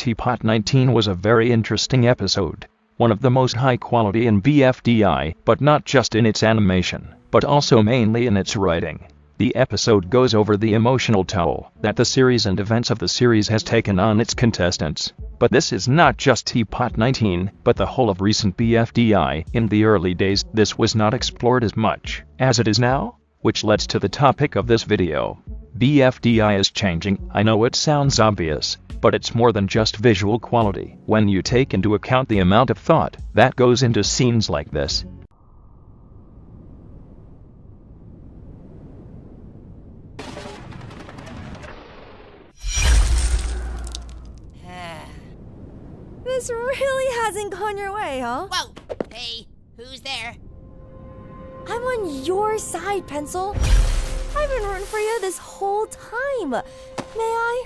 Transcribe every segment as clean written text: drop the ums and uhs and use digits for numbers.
TPOT 19 was a very interesting episode. One of the most high quality in BFDI, but not just in its animation, but also mainly in its writing. The episode goes over the emotional toll that the series and events of the series has taken on its contestants. But this is not just TPOT 19, but the whole of recent BFDI. In the early days, this was not explored as much as it is now, which leads to the topic of this video. BFDI is changing. I know it sounds obvious, but it's more than just visual quality when you take into account the amount of thought that goes into scenes like this. This really hasn't gone your way, huh? Whoa! Hey, who's there? I'm on your side, Pencil. I've been rooting for you this whole time. May I?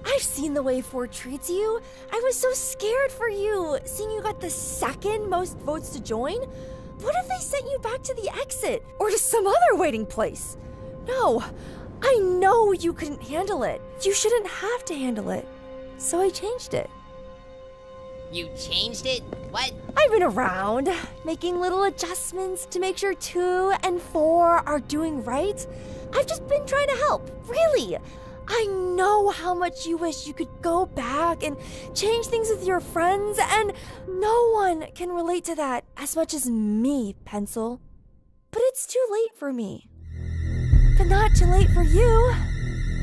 I've seen the way Ford treats you. I was so scared for you, seeing you got the second most votes to join. What if they sent you back to the exit or to some other waiting place? No, I know you couldn't handle it. You shouldn't have to handle it. So I changed it. You changed it? What? I've been around, making little adjustments to make sure 2 and 4 are doing right. I've just been trying to help, really. I know how much you wish you could go back and change things with your friends, and no one can relate to that as much as me, Pencil. But it's too late for me. But not too late for you.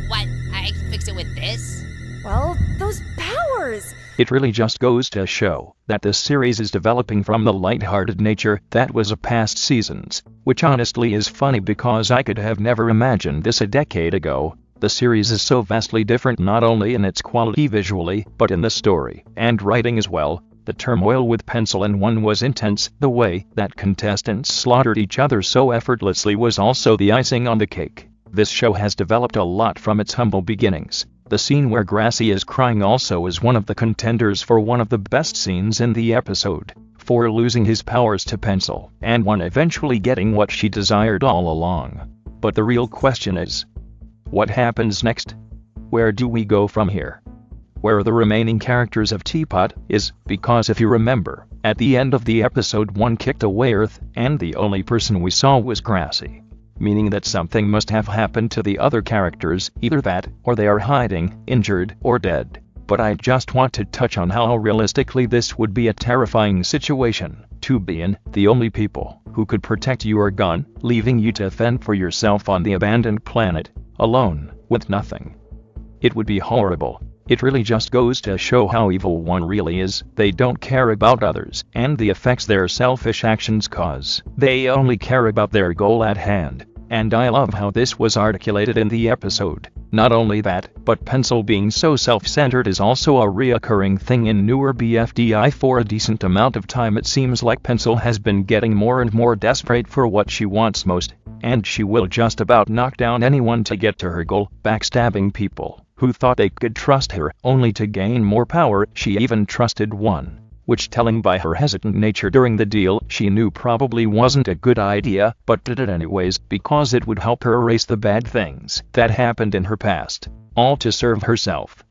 What? I can fix it with this? Well, those powers! It really just goes to show that this series is developing from the light-hearted nature that was of past seasons, which honestly is funny because I could have never imagined this a decade ago. The series is so vastly different not only in its quality visually, but in the story and writing as well. The turmoil with Pencil and 1 was intense. The way that contestants slaughtered each other so effortlessly was also the icing on the cake. This show has developed a lot from its humble beginnings. The scene where Grassy is crying also is one of the contenders for one of the best scenes in the episode. 4 losing his powers to Pencil, and 1 eventually getting what she desired all along. But the real question is, what happens next? Where do we go from here? Where are the remaining characters of TPOT is, because if you remember, at the end of the episode 1 kicked away Earth, and the only person we saw was Grassy. Meaning that something must have happened to the other characters, either that, or they are hiding, injured, or dead. But I just want to touch on how realistically this would be a terrifying situation, to be in, the only people who could protect your gun, leaving you to fend for yourself on the abandoned planet, alone, with nothing. It would be horrible. It really just goes to show how evil 1 really is. They don't care about others and the effects their selfish actions cause. They only care about their goal at hand. And I love how this was articulated in the episode. Not only that, but Pencil being so self-centered is also a reoccurring thing in newer BFDI. For a decent amount of time it seems like Pencil has been getting more and more desperate for what she wants most, and she will just about knock down anyone to get to her goal, backstabbing people who thought they could trust her, only to gain more power. She even trusted 1, which, telling by her hesitant nature during the deal, she knew probably wasn't a good idea, but did it anyways because it would help her erase the bad things that happened in her past, all to serve herself.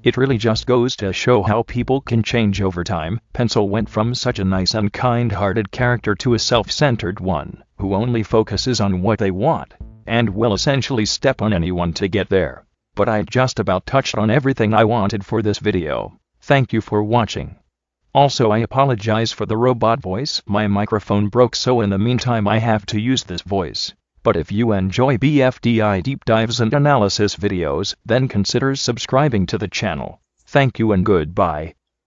It really just goes to show how people can change over time. Pencil went from such a nice and kind-hearted character to a self-centered one, who only focuses on what they want, and will essentially step on anyone to get there. But I just about touched on everything I wanted for this video. Thank you for watching. Also, I apologize for the robot voice. My microphone broke, so in the meantime I have to use this voice. But if you enjoy BFDI deep dives and analysis videos, then consider subscribing to the channel. Thank you and goodbye.